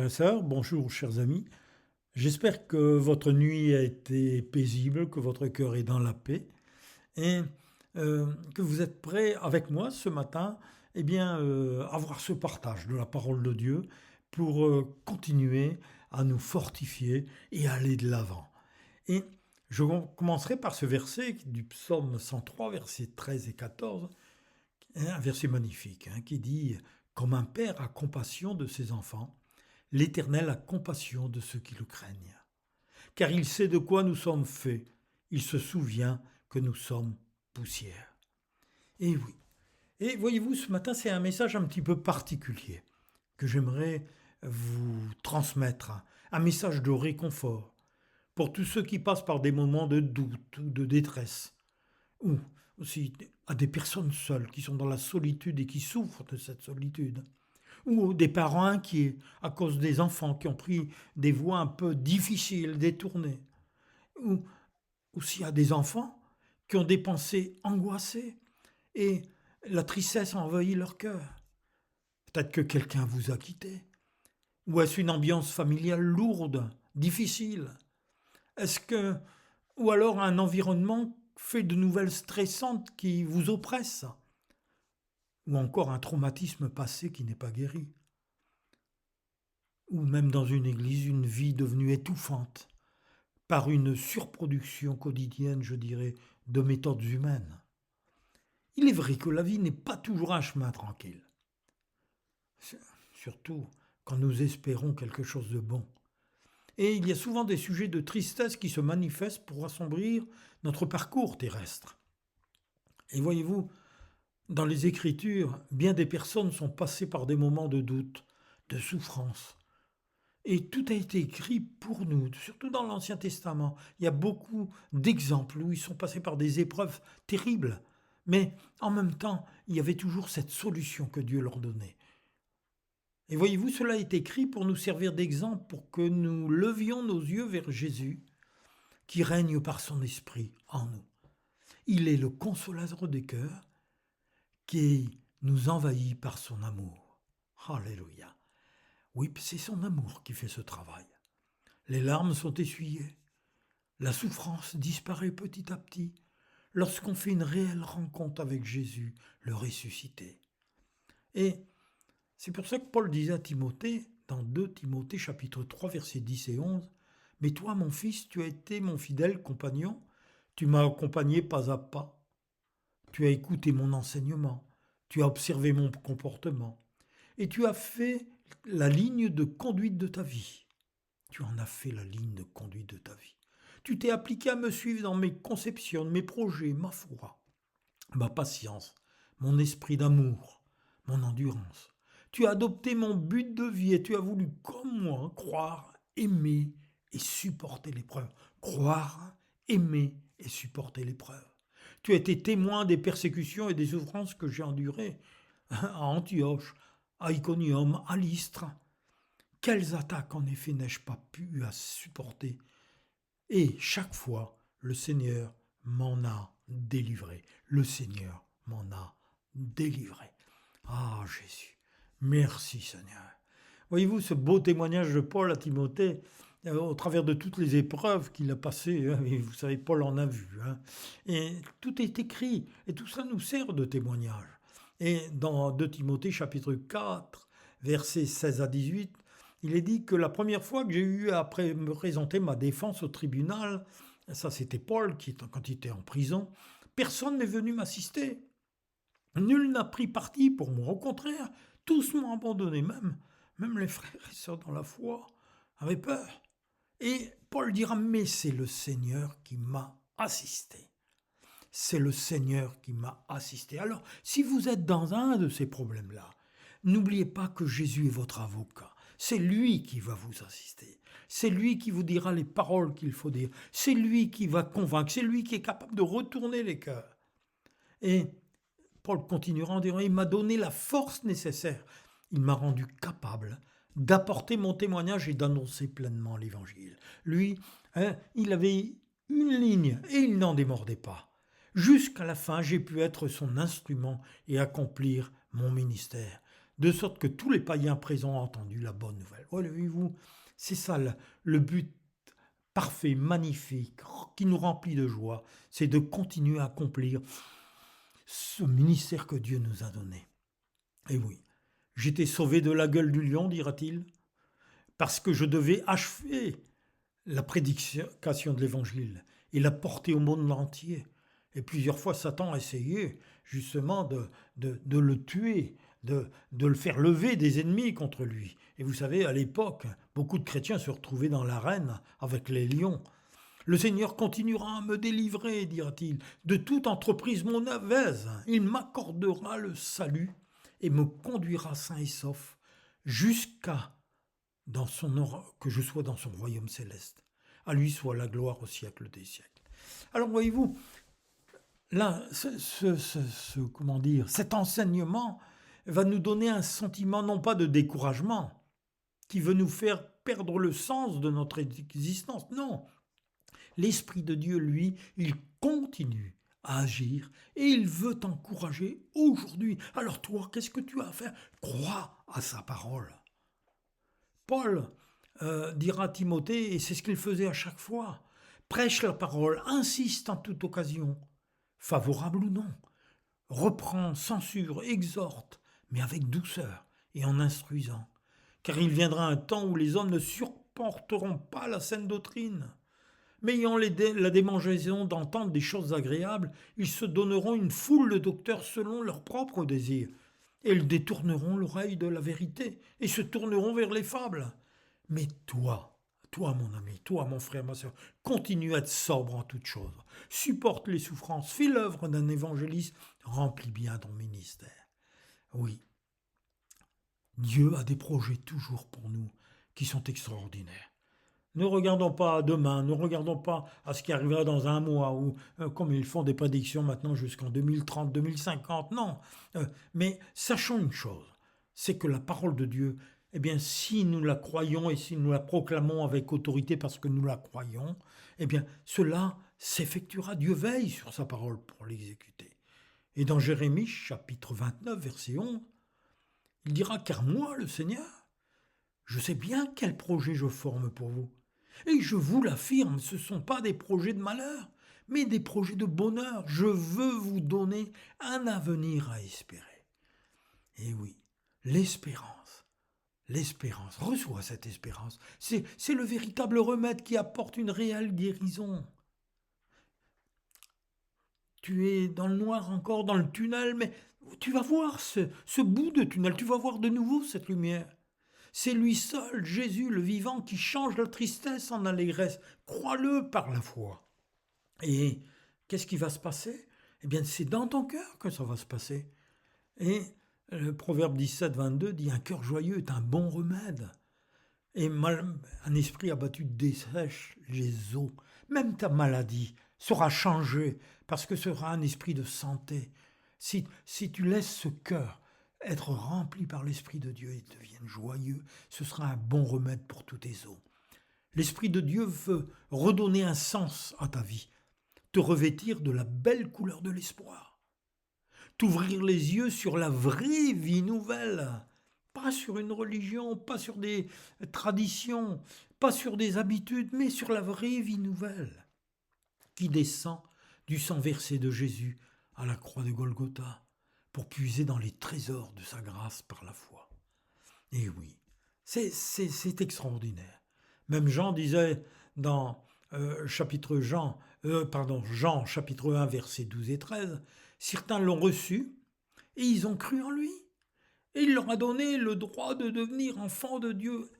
frères et sœurs, bonjour chers amis. J'espère que votre nuit a été paisible, que votre cœur est dans la paix et que vous êtes prêts avec moi ce matin à avoir ce partage de la parole de Dieu pour continuer à nous fortifier et aller de l'avant. Et je commencerai par ce verset du psaume 103, versets 13 et 14, un verset magnifique qui dit « Comme un père a compassion de ses enfants, l'Éternel a compassion de ceux qui le craignent. Car il sait de quoi nous sommes faits. Il se souvient que nous sommes poussière. » Et oui. Et voyez-vous, ce matin, c'est un message un petit peu particulier que j'aimerais vous transmettre. Un message de réconfort pour tous ceux qui passent par des moments de doute ou de détresse. Ou aussi à des personnes seules qui sont dans la solitude et qui souffrent de cette solitude, ou des parents inquiets à cause des enfants qui ont pris des voies un peu difficiles, détournées, ou aussi à des enfants qui ont des pensées angoissées et la tristesse a envahi leur cœur. Peut-être que quelqu'un vous a quitté, ou est-ce une ambiance familiale lourde, difficile? Est-ce que, ou alors un environnement fait de nouvelles stressantes qui vous oppressent, ou encore un traumatisme passé qui n'est pas guéri, ou même dans une église, une vie devenue étouffante par une surproduction quotidienne, je dirais, de méthodes humaines. Il est vrai que la vie n'est pas toujours un chemin tranquille, surtout quand nous espérons quelque chose de bon. Et il y a souvent des sujets de tristesse qui se manifestent pour assombrir notre parcours terrestre. Et voyez-vous, dans les Écritures, bien des personnes sont passées par des moments de doute, de souffrance. Et tout a été écrit pour nous, surtout dans l'Ancien Testament. Il y a beaucoup d'exemples où ils sont passés par des épreuves terribles. Mais en même temps, il y avait toujours cette solution que Dieu leur donnait. Et voyez-vous, cela est écrit pour nous servir d'exemple, pour que nous levions nos yeux vers Jésus, qui règne par son esprit en nous. Il est le consolateur des cœurs, qui nous envahit par son amour. Alléluia. Oui, c'est son amour qui fait ce travail. Les larmes sont essuyées. La souffrance disparaît petit à petit lorsqu'on fait une réelle rencontre avec Jésus, le ressuscité. Et c'est pour ça que Paul disait à Timothée, dans 2 Timothée chapitre 3 versets 10 et 11, « Mais toi, mon fils, tu as été mon fidèle compagnon, tu m'as accompagné pas à pas, tu as écouté mon enseignement, tu as observé mon comportement, et tu as fait la ligne de conduite de ta vie. Tu en as fait la ligne de conduite de ta vie. Tu t'es appliqué à me suivre dans mes conceptions, mes projets, ma foi, ma patience, mon esprit d'amour, mon endurance. Tu as adopté mon but de vie et tu as voulu, comme moi, croire, aimer et supporter l'épreuve. Croire, aimer et supporter l'épreuve. Tu as été témoin des persécutions et des souffrances que j'ai endurées à Antioche, à Iconium, à Lystre. Quelles attaques en effet n'ai-je pas pu à supporter? Et chaque fois, le Seigneur m'en a délivré. Le Seigneur m'en a délivré. Ah Jésus, merci Seigneur. Voyez-vous ce beau témoignage de Paul à Timothée, au travers de toutes les épreuves qu'il a passées, et vous savez, Paul en a vu, et tout est écrit, et tout ça nous sert de témoignage. Et dans 2 Timothée chapitre 4, versets 16 à 18, il est dit que la première fois que j'ai eu à me présenter ma défense au tribunal, ça c'était Paul quand il était en prison, personne n'est venu m'assister. Nul n'a pris parti pour moi. Au contraire, tous m'ont abandonné, même les frères et sœurs dans la foi avaient peur. Et Paul dira, mais c'est le Seigneur qui m'a assisté. C'est le Seigneur qui m'a assisté. Alors, si vous êtes dans un de ces problèmes-là, n'oubliez pas que Jésus est votre avocat. C'est lui qui va vous assister. C'est lui qui vous dira les paroles qu'il faut dire. C'est lui qui va convaincre. C'est lui qui est capable de retourner les cœurs. Et Paul continuera en disant, il m'a donné la force nécessaire. Il m'a rendu capable d'apporter mon témoignage et d'annoncer pleinement l'évangile. Lui, il avait une ligne et il n'en démordait pas. Jusqu'à la fin, j'ai pu être son instrument et accomplir mon ministère. de sorte que tous les païens présents ont entendu la bonne nouvelle. Voyez-vous, c'est ça le but parfait, magnifique, qui nous remplit de joie, c'est de continuer à accomplir ce ministère que Dieu nous a donné. Et oui, j'étais sauvé de la gueule du lion, dira-t-il, parce que je devais achever la prédication de l'évangile et la porter au monde entier. Et plusieurs fois, Satan a essayé justement de le tuer, de le faire lever des ennemis contre lui. Et vous savez, à l'époque, beaucoup de chrétiens se retrouvaient dans l'arène avec les lions. Le Seigneur continuera à me délivrer, dira-t-il, de toute entreprise mauvaise. Il m'accordera le salut et me conduira sain et sauf jusqu'à que je sois dans son royaume céleste. À lui soit la gloire au siècle des siècles. Alors voyez-vous, là, cet enseignement va nous donner un sentiment non pas de découragement, qui veut nous faire perdre le sens de notre existence. Non, l'Esprit de Dieu, lui, il continue à agir et il veut t'encourager aujourd'hui. Alors toi, qu'est-ce que tu as à faire? Crois à sa parole. Paul dira à Timothée, et c'est ce qu'il faisait à chaque fois, prêche la parole, insiste en toute occasion, favorable ou non, reprend, censure, exhorte, mais avec douceur et en instruisant. Car il viendra un temps où les hommes ne supporteront pas la saine doctrine. Mais ayant la démangeaison d'entendre des choses agréables, ils se donneront une foule de docteurs selon leurs propres désirs. Et ils détourneront l'oreille de la vérité et se tourneront vers les fables. Mais toi mon ami, toi mon frère, ma soeur, continue à être sobre en toutes choses. Supporte les souffrances, fais l'œuvre d'un évangéliste, remplis bien ton ministère. Oui, Dieu a des projets toujours pour nous qui sont extraordinaires. Ne regardons pas à demain, ne regardons pas à ce qui arrivera dans un mois ou comme ils font des prédictions maintenant jusqu'en 2030, 2050. Non, mais sachons une chose, c'est que la parole de Dieu, eh bien, si nous la croyons et si nous la proclamons avec autorité parce que nous la croyons, eh bien, cela s'effectuera. Dieu veille sur sa parole pour l'exécuter. Et dans Jérémie, chapitre 29, verset 11, il dira, car moi, le Seigneur, je sais bien quel projet je forme pour vous. Et je vous l'affirme, ce ne sont pas des projets de malheur, mais des projets de bonheur. Je veux vous donner un avenir à espérer. Et oui, l'espérance, reçois cette espérance. C'est le véritable remède qui apporte une réelle guérison. Tu es dans le noir encore, dans le tunnel, mais tu vas voir ce bout de tunnel, tu vas voir de nouveau cette lumière. C'est lui seul, Jésus le vivant, qui change la tristesse en allégresse. Crois-le par la foi. Et qu'est-ce qui va se passer? Eh bien, c'est dans ton cœur que ça va se passer. Et le proverbe 17, 22 dit « Un cœur joyeux est un bon remède. » Et un esprit abattu dessèche les os. Même ta maladie sera changée parce que ce sera un esprit de santé. Si tu laisses ce cœur être rempli par l'Esprit de Dieu et devienne joyeux, ce sera un bon remède pour tous tes os. L'Esprit de Dieu veut redonner un sens à ta vie, te revêtir de la belle couleur de l'espoir, t'ouvrir les yeux sur la vraie vie nouvelle, pas sur une religion, pas sur des traditions, pas sur des habitudes, mais sur la vraie vie nouvelle qui descend du sang versé de Jésus à la croix de Golgotha, pour puiser dans les trésors de sa grâce par la foi. Et oui, c'est extraordinaire. Même Jean disait dans Jean chapitre 1, versets 12 et 13, certains l'ont reçu et ils ont cru en lui. Et il leur a donné le droit de devenir enfants de Dieu.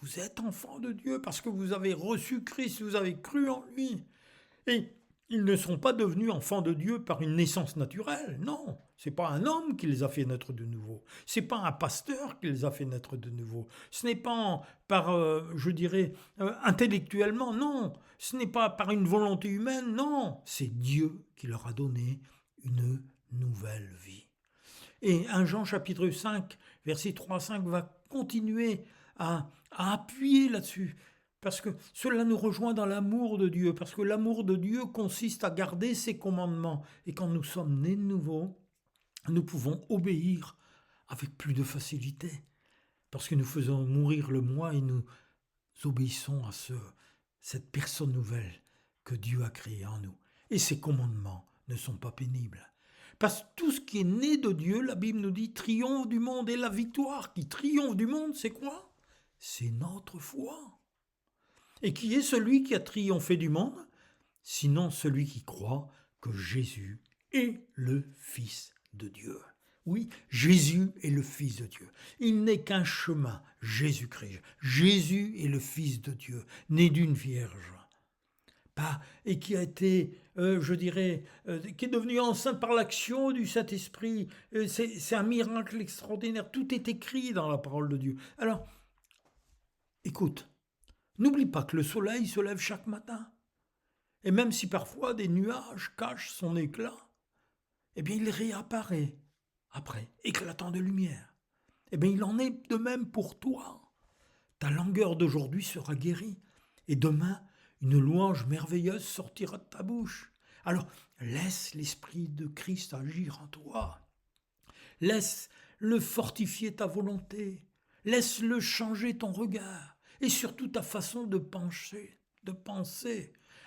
Vous êtes enfants de Dieu parce que vous avez reçu Christ, vous avez cru en lui. Et ils ne sont pas devenus enfants de Dieu par une naissance naturelle, non. C'est pas un homme qui les a fait naître de nouveau. C'est pas un pasteur qui les a fait naître de nouveau. Ce n'est pas intellectuellement, non. Ce n'est pas par une volonté humaine, non. C'est Dieu qui leur a donné une nouvelle vie. Et 1 Jean chapitre 5, verset 3 à 5 va continuer à appuyer là-dessus. Parce que cela nous rejoint dans l'amour de Dieu, parce que l'amour de Dieu consiste à garder ses commandements. Et quand nous sommes nés de nouveau, nous pouvons obéir avec plus de facilité, parce que nous faisons mourir le moi et nous obéissons à cette personne nouvelle que Dieu a créée en nous. Et ses commandements ne sont pas pénibles. Parce que tout ce qui est né de Dieu, la Bible nous dit, triomphe du monde. Et la victoire qui triomphe du monde, c'est quoi? C'est notre foi. Et qui est celui qui a triomphé du monde? Sinon celui qui croit que Jésus est le Fils de Dieu. Oui, Jésus est le Fils de Dieu. Il n'est qu'un chemin, Jésus-Christ. Jésus est le Fils de Dieu, né d'une vierge. Et qui a été, qui est devenu enceinte par l'action du Saint-Esprit. C'est un miracle extraordinaire. Tout est écrit dans la parole de Dieu. Alors, écoute, n'oublie pas que le soleil se lève chaque matin. Et même si parfois des nuages cachent son éclat, eh bien il réapparaît après, éclatant de lumière. Eh bien il en est de même pour toi. Ta langueur d'aujourd'hui sera guérie. Et demain, une louange merveilleuse sortira de ta bouche. Alors, laisse l'Esprit de Christ agir en toi. Laisse-le fortifier ta volonté. Laisse-le changer ton regard. Et surtout ta façon de penser.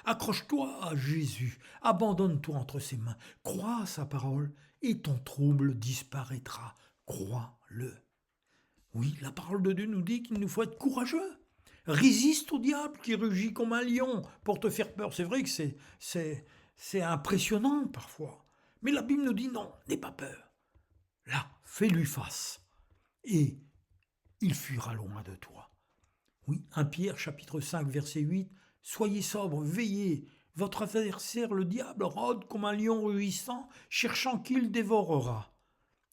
Accroche-toi à Jésus. Abandonne-toi entre ses mains. Crois à sa parole et ton trouble disparaîtra. Crois-le. Oui, la parole de Dieu nous dit qu'il nous faut être courageux. Résiste au diable qui rugit comme un lion pour te faire peur. C'est vrai que c'est impressionnant parfois. Mais la Bible nous dit non, n'aie pas peur. Là, fais-lui face. Et il fuira loin de toi. Oui, 1 Pierre chapitre 5 verset 8. Soyez sobres, veillez. Votre adversaire, le diable, rôde comme un lion rugissant, cherchant qui le dévorera.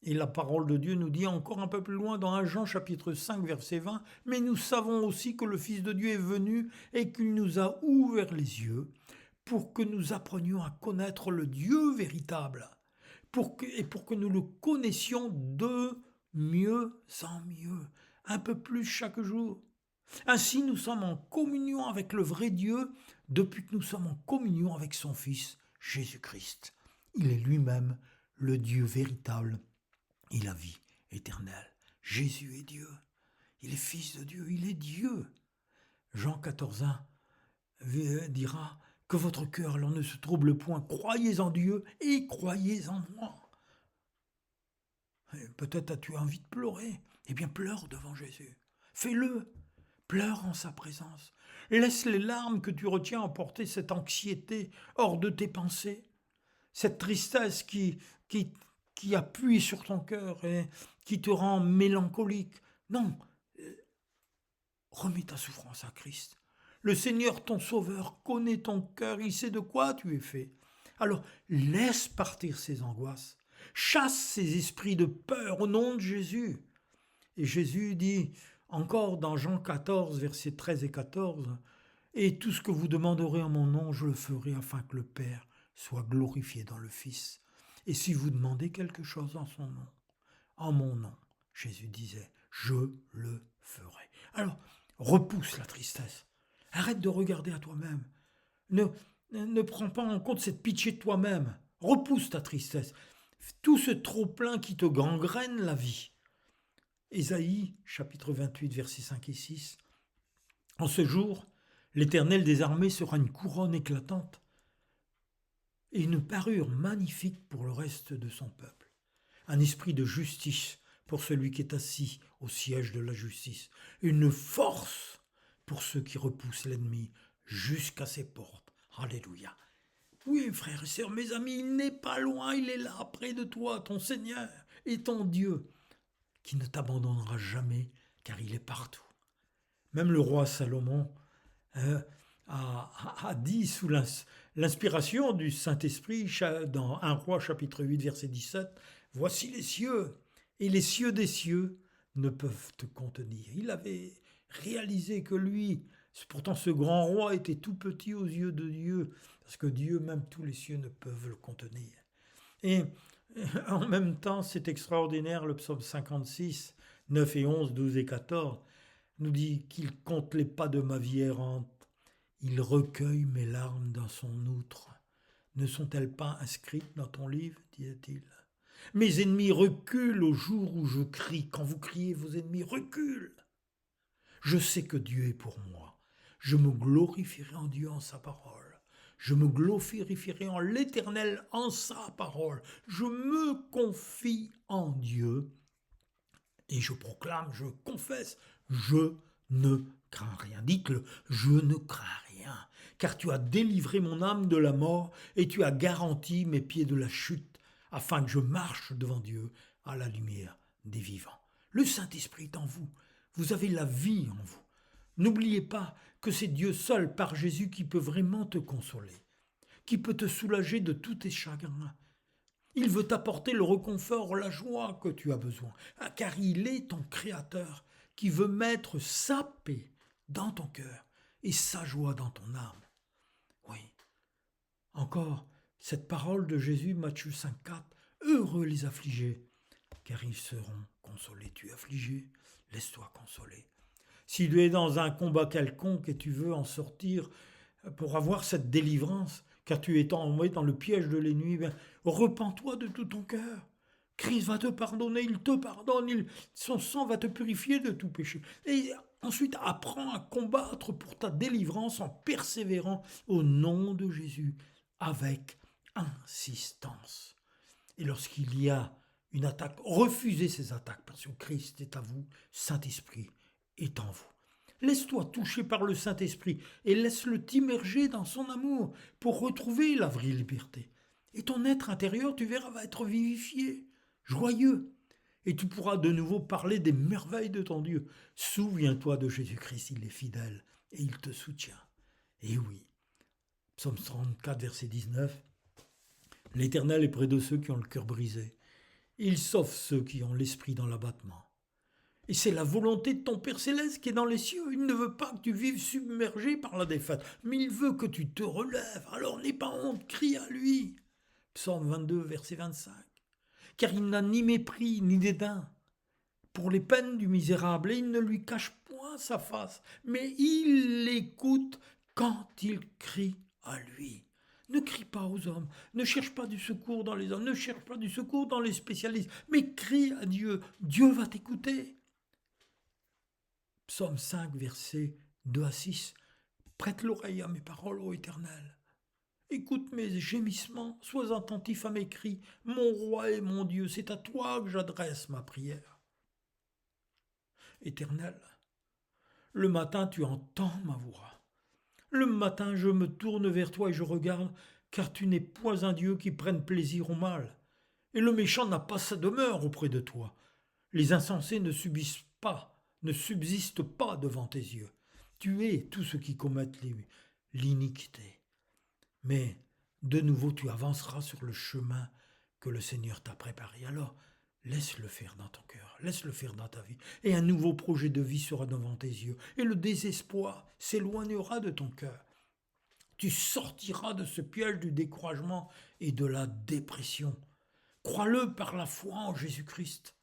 Et la parole de Dieu nous dit encore un peu plus loin dans 1 Jean chapitre 5 verset 20, « Mais nous savons aussi que le Fils de Dieu est venu et qu'il nous a ouvert les yeux pour que nous apprenions à connaître le Dieu véritable, pour que nous le connaissions de mieux en mieux, un peu plus chaque jour. Ainsi nous sommes en communion avec le vrai Dieu depuis que nous sommes en communion avec son Fils Jésus-Christ. Il est lui-même le Dieu véritable et la vie éternelle. Jésus est Dieu. Il est Fils de Dieu. Il est Dieu. Jean 14:1 dira que votre cœur alors ne se trouble point. Croyez en Dieu et croyez en moi. Peut-être as-tu envie de pleurer. Eh bien, pleure devant Jésus. Fais-le. Pleure en sa présence. Laisse les larmes que tu retiens emporter cette anxiété hors de tes pensées. Cette tristesse qui appuie sur ton cœur et qui te rend mélancolique. Non, remets ta souffrance à Christ. Le Seigneur, ton Sauveur, connaît ton cœur, il sait de quoi tu es fait. Alors, laisse partir ces angoisses. Chasse ces esprits de peur au nom de Jésus. Et Jésus dit encore dans Jean 14, versets 13 et 14, « Et tout ce que vous demanderez en mon nom, je le ferai afin que le Père soit glorifié dans le Fils. Et si vous demandez quelque chose en son nom, en mon nom, Jésus disait, je le ferai. » Alors, repousse la tristesse. Arrête de regarder à toi-même. Ne prends pas en compte cette pitié de toi-même. Repousse ta tristesse. Tout ce trop-plein qui te gangrène la vie. Ésaïe, chapitre 28, versets 5 et 6. « En ce jour, l'Éternel des armées sera une couronne éclatante et une parure magnifique pour le reste de son peuple. Un esprit de justice pour celui qui est assis au siège de la justice. Une force pour ceux qui repoussent l'ennemi jusqu'à ses portes. » Alléluia. Oui, frères et sœurs, mes amis, il n'est pas loin, il est là, près de toi, ton Seigneur et ton Dieu, qui ne t'abandonnera jamais, car il est partout. Même le roi Salomon a dit sous l'inspiration du Saint-Esprit dans 1 Roi chapitre 8 verset 17, « Voici les cieux, et les cieux des cieux ne peuvent te contenir. » Il avait réalisé que lui, pourtant ce grand roi était tout petit aux yeux de Dieu, parce que Dieu, même tous les cieux, ne peuvent le contenir. Et en même temps, c'est extraordinaire, le psaume 56, 9 et 11, 12 et 14, nous dit qu'il compte les pas de ma vie errante. Il recueille mes larmes dans son outre. Ne sont-elles pas inscrites dans ton livre, disait-il? Mes ennemis reculent au jour où je crie. Quand vous criez, vos ennemis reculent. Je sais que Dieu est pour moi. Je me glorifierai en Dieu, en sa parole. Je me glorifierai en l'Éternel, en sa parole. Je me confie en Dieu et je proclame, je confesse, je ne crains rien. Dites-le, je ne crains rien, car tu as délivré mon âme de la mort et tu as garanti mes pieds de la chute, afin que je marche devant Dieu à la lumière des vivants. Le Saint-Esprit est en vous. Vous avez la vie en vous. N'oubliez pas que c'est Dieu seul, par Jésus, qui peut vraiment te consoler, qui peut te soulager de tous tes chagrins. Il veut t'apporter le réconfort, la joie que tu as besoin, car il est ton Créateur qui veut mettre sa paix dans ton cœur et sa joie dans ton âme. Oui. Encore, cette parole de Jésus, Matthieu 5,4, heureux les affligés, car ils seront consolés. Tu es affligé, laisse-toi consoler. Si tu es dans un combat quelconque et tu veux en sortir pour avoir cette délivrance, car tu es tombé dans le piège de l'ennemi, repens-toi de tout ton cœur. Christ va te pardonner, il te pardonne, son sang va te purifier de tout péché. Et ensuite, apprends à combattre pour ta délivrance en persévérant au nom de Jésus, avec insistance. Et lorsqu'il y a une attaque, refusez ces attaques, parce que Christ est à vous, Saint-Esprit est en vous. Laisse-toi toucher par le Saint-Esprit et laisse-le t'immerger dans son amour pour retrouver la vraie liberté. Et ton être intérieur, tu verras, va être vivifié, joyeux. Et tu pourras de nouveau parler des merveilles de ton Dieu. Souviens-toi de Jésus-Christ, il est fidèle et il te soutient. Et oui, Psaume 34, verset 19, « L'Éternel est près de ceux qui ont le cœur brisé. Il sauve ceux qui ont l'esprit dans l'abattement. » Et c'est la volonté de ton Père Céleste qui est dans les cieux. Il ne veut pas que tu vives submergé par la défaite, mais il veut que tu te relèves. Alors n'aie pas honte, crie à lui. Psaume 22, verset 25. Car il n'a ni mépris ni dédain pour les peines du misérable, et il ne lui cache point sa face, mais il l'écoute quand il crie à lui. Ne crie pas aux hommes, ne cherche pas du secours dans les hommes, ne cherche pas du secours dans les spécialistes, mais crie à Dieu. Dieu va t'écouter. Psaume 5, versets 2 à 6. Prête l'oreille à mes paroles, ô Éternel. Écoute mes gémissements, sois attentif à mes cris. Mon roi et mon Dieu, c'est à toi que j'adresse ma prière. Éternel, le matin tu entends ma voix. Le matin je me tourne vers toi et je regarde, car tu n'es point un Dieu qui prenne plaisir au mal. Et le méchant n'a pas sa demeure auprès de toi. Les insensés ne subsistent pas devant tes yeux. Tu es tous ceux qui commettent l'iniquité. Mais de nouveau tu avanceras sur le chemin que le Seigneur t'a préparé. Alors laisse-le faire dans ton cœur, laisse-le faire dans ta vie. Et un nouveau projet de vie sera devant tes yeux. Et le désespoir s'éloignera de ton cœur. Tu sortiras de ce piège du découragement et de la dépression. Crois-le par la foi en Jésus-Christ.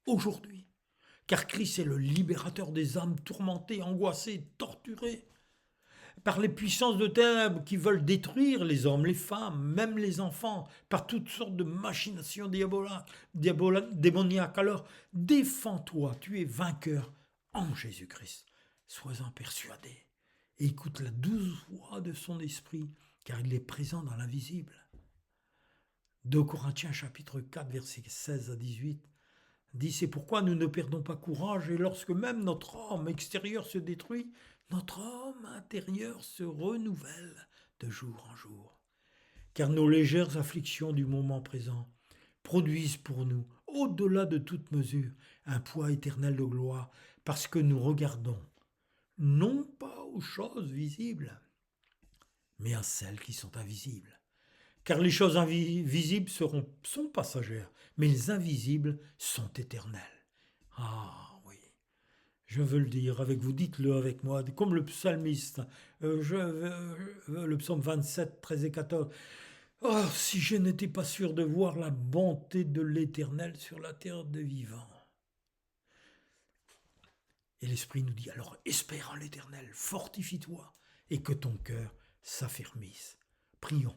Aujourd'hui. Car Christ est le libérateur des âmes tourmentées, angoissées, torturées par les puissances de ténèbres qui veulent détruire les hommes, les femmes, même les enfants, par toutes sortes de machinations démoniaques. Alors, défends-toi, tu es vainqueur en Jésus-Christ. Sois-en persuadé et écoute la douce voix de son esprit, car il est présent dans l'invisible. 2 Corinthiens chapitre 4, versets 16 à 18 dit « C'est pourquoi nous ne perdons pas courage, et lorsque même notre homme extérieur se détruit, notre homme intérieur se renouvelle de jour en jour. Car nos légères afflictions du moment présent produisent pour nous, au-delà de toute mesure, un poids éternel de gloire, parce que nous regardons, non pas aux choses visibles, mais à celles qui sont invisibles. Car les choses invisibles sont passagères, mais les invisibles sont éternelles. » Ah oui, je veux le dire avec vous, dites-le avec moi, comme le psalmiste, le psaume 27, 13 et 14. « Oh, si je n'étais pas sûr de voir la bonté de l'Éternel sur la terre des vivants. » Et l'Esprit nous dit, alors espère en l'Éternel, fortifie-toi, et que ton cœur s'affermisse. Prions.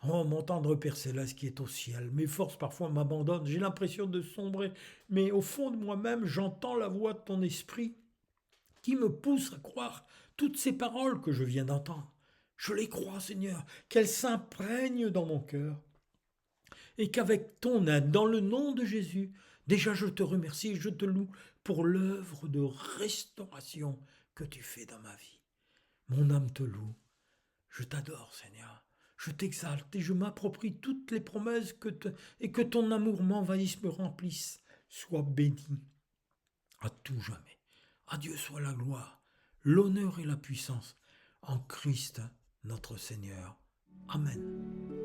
Oh, mon tendre Père Céleste qui est au ciel, mes forces parfois m'abandonnent, j'ai l'impression de sombrer, mais au fond de moi-même, j'entends la voix de ton esprit qui me pousse à croire toutes ces paroles que je viens d'entendre. Je les crois, Seigneur, qu'elles s'imprègnent dans mon cœur, et qu'avec ton aide, dans le nom de Jésus, déjà je te remercie et je te loue pour l'œuvre de restauration que tu fais dans ma vie. Mon âme te loue. Je t'adore, Seigneur. Je t'exalte et je m'approprie toutes les promesses et que ton amour m'envahisse, me remplisse. Sois béni à tout jamais. À Dieu soit la gloire, l'honneur et la puissance en Christ notre Seigneur. Amen.